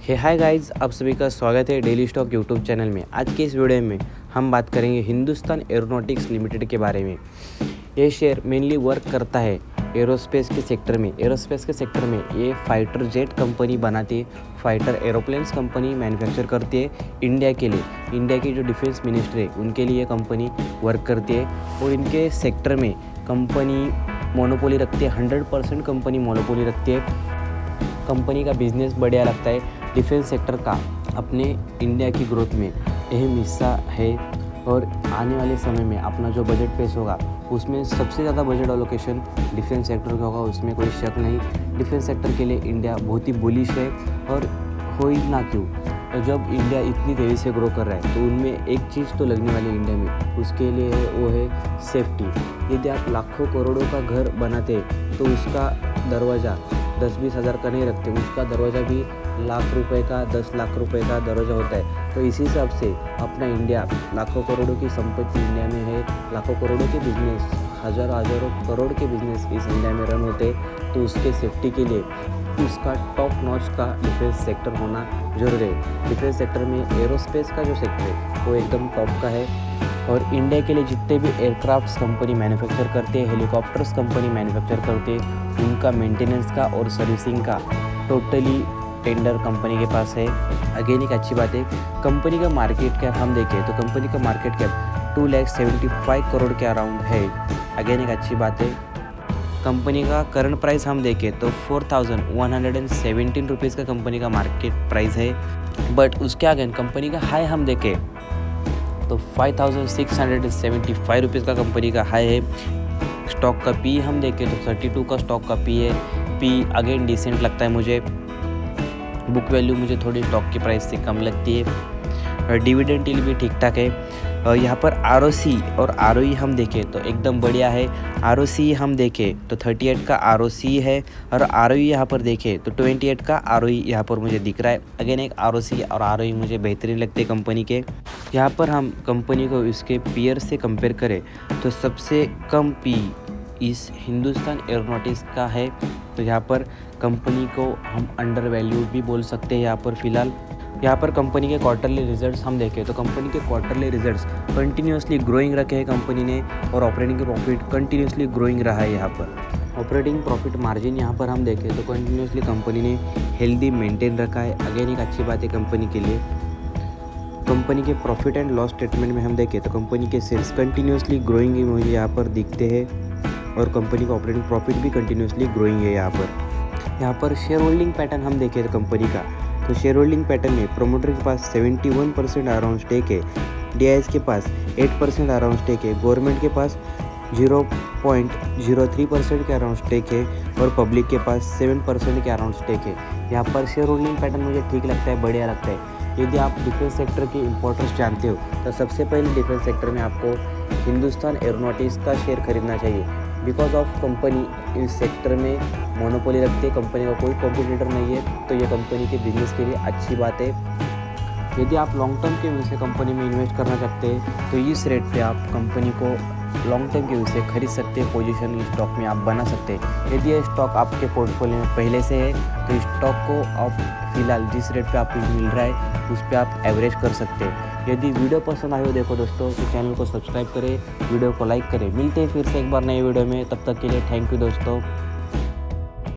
हे hi guys, आप सभी का स्वागत है डेली स्टॉक यूट्यूब चैनल में। आज के इस वीडियो में हम बात करेंगे हिंदुस्तान एरोनॉटिक्स लिमिटेड के बारे में। ये शेयर मेनली वर्क करता है एरोस्पेस के सेक्टर में। एरोस्पेस के सेक्टर में ये फाइटर जेट कंपनी बनाती है, फाइटर एरोप्लेन्स कंपनी मैन्युफैक्चर करती है इंडिया के लिए। इंडिया की जो डिफेंस मिनिस्ट्री है उनके लिए ये कंपनी वर्क करती है और इनके सेक्टर में कंपनी मोनोपोली रखती है। 100% कंपनी मोनोपोली रखती है। कंपनी का बिजनेस बढ़िया लगता है। डिफेंस सेक्टर का अपने इंडिया की ग्रोथ में अहम हिस्सा है और आने वाले समय में अपना जो बजट पेश होगा उसमें सबसे ज़्यादा बजट एलोकेशन डिफेंस सेक्टर का होगा, उसमें कोई शक नहीं। डिफेंस सेक्टर के लिए इंडिया बहुत ही बुलिश है और हो ही ना क्यों, जब इंडिया इतनी तेज़ी से ग्रो कर रहा है तो उनमें एक चीज़ तो लगने वाली इंडिया में, उसके लिए है वो है सेफ्टी। यदि आप लाखों करोड़ों का घर बनाते तो उसका दरवाज़ा 10-20 हज़ार का नहीं रखते, उसका दरवाज़ा भी लाख रुपए का 10 लाख रुपए का दरवाज़ा होता है। तो इसी हिसाब से अपना इंडिया लाखों करोड़ों की संपत्ति इंडिया में है, लाखों करोड़ों के बिजनेस, हज़ारों करोड़ के बिजनेस इस इंडिया में रन होते हैं। तो उसके सेफ्टी के लिए उसका टॉप नॉच का डिफेंस सेक्टर होना जरूरी है। डिफेंस सेक्टर में एरोस्पेस का जो सेक्टर है वो एकदम टॉप का है और इंडिया के लिए जितने भी एयरक्राफ्ट्स कंपनी मैन्युफैक्चर करते हैं, हेलीकॉप्टर्स कंपनी मैन्युफैक्चर करते हैं, उनका मेंटेनेंस का और सर्विसिंग का टोटली टेंडर कंपनी के पास है। अगेन एक अच्छी बात है, कंपनी का मार्केट कैप हम देखें तो कंपनी का मार्केट कैप 2,75 करोड़ के अराउंड है। अगेन एक अच्छी बात है, कंपनी का करंट प्राइस हम देखें तो 4,117 रुपीज़ का कंपनी का मार्केट प्राइस है। बट उसके आगे कंपनी का हाई हम देखें तो 5,675 रुपीज़ का कंपनी का हाई है। स्टॉक का पी हम देखें तो 32 का स्टॉक का पी है। पी अगेन डिसेंट लगता है मुझे। बुक वैल्यू मुझे थोड़ी स्टॉक की प्राइस से कम लगती है। डिविडेंड यील्ड भी ठीक ठाक है। यहाँ पर आरओसी और आरओई हम देखें तो एकदम बढ़िया है। आरओसी हम देखें तो 38 का आरओसी है और आरओई यहाँ पर देखें तो 28 का आरओई यहाँ पर मुझे दिख रहा है। अगेन एक आरओसी और आरओई मुझे बेहतरीन लगते हैं कंपनी के। यहाँ पर हम कंपनी को इसके पीयर से कंपेयर करें तो सबसे कम पी इस हिंदुस्तान एरोनॉटिक्स का है। तो यहाँ पर कंपनी को हम अंडर वैल्यूड भी बोल सकते हैं। यहाँ पर फिलहाल यहाँ पर कंपनी के क्वार्टरली रिजल्ट्स हम देखें तो कंपनी के क्वार्टरली रिजल्ट्स कंटिन्यूसली ग्रोइंग रखे हैं कंपनी ने और ऑपरेटिंग प्रॉफिट कंटिन्यूसली ग्रोइंग रहा है। यहाँ पर ऑपरेटिंग प्रॉफिट मार्जिन यहाँ पर हम देखें तो कंटिन्यूसली कंपनी ने हेल्दी मेंटेन रखा है। अगेन एक अच्छी बात है कंपनी के लिए। कंपनी के प्रॉफिट एंड लॉस स्टेटमेंट में हम देखें तो कंपनी के सेल्स कंटिन्यूसली ग्रोइंग मुझे यहाँ पर दिखते हैं और कंपनी का ऑपरेटिंग प्रॉफिट भी कंटिन्यूसली ग्रोइंग है। यहाँ पर शेयर होल्डिंग पैटर्न हम देखें तो कंपनी का तो शेयर होल्डिंग पैटर्न में प्रोमोटर के पास 71% अराउंड स्टेक है, डीआईएस के पास 8% अराउंड स्टेक है, गवर्नमेंट के पास 0.03% के अराउंड स्टेक है और पब्लिक के पास 7% के अराउंड स्टेक है। यहाँ पर शेयर होल्डिंग पैटर्न मुझे ठीक लगता है, बढ़िया लगता है। यदि आप डिफेंस सेक्टर की इंपॉर्टेंस जानते हो तो सबसे पहले डिफेंस सेक्टर में आपको हिंदुस्तान एरोनॉटिक्स का शेयर खरीदना चाहिए। बिकॉज ऑफ कंपनी इस सेक्टर में मोनोपोली रखती है, कंपनी का कोई कॉम्पिटिटर नहीं है, तो ये कंपनी के बिजनेस के लिए अच्छी बात है। यदि आप लॉन्ग टर्म के व्यू से कंपनी में इन्वेस्ट करना चाहते हैं तो इस रेट पे आप कंपनी को लॉन्ग टर्म के व्यू से खरीद सकते हैं, पोजीशन इस स्टॉक में आप बना सकते हैं। यदि ये स्टॉक आपके पोर्टफोलियो में पहले से है तो इस स्टॉक को आप फिलहाल जिस रेट पे आपको मिल रहा है उस पर आप एवरेज कर सकते हैं। यदि वीडियो पसंद आए हो देखो दोस्तों तो चैनल को सब्सक्राइब करें, वीडियो को लाइक करें। मिलते हैं फिर से एक बार नए वीडियो में, तब तक के लिए थैंक यू दोस्तों।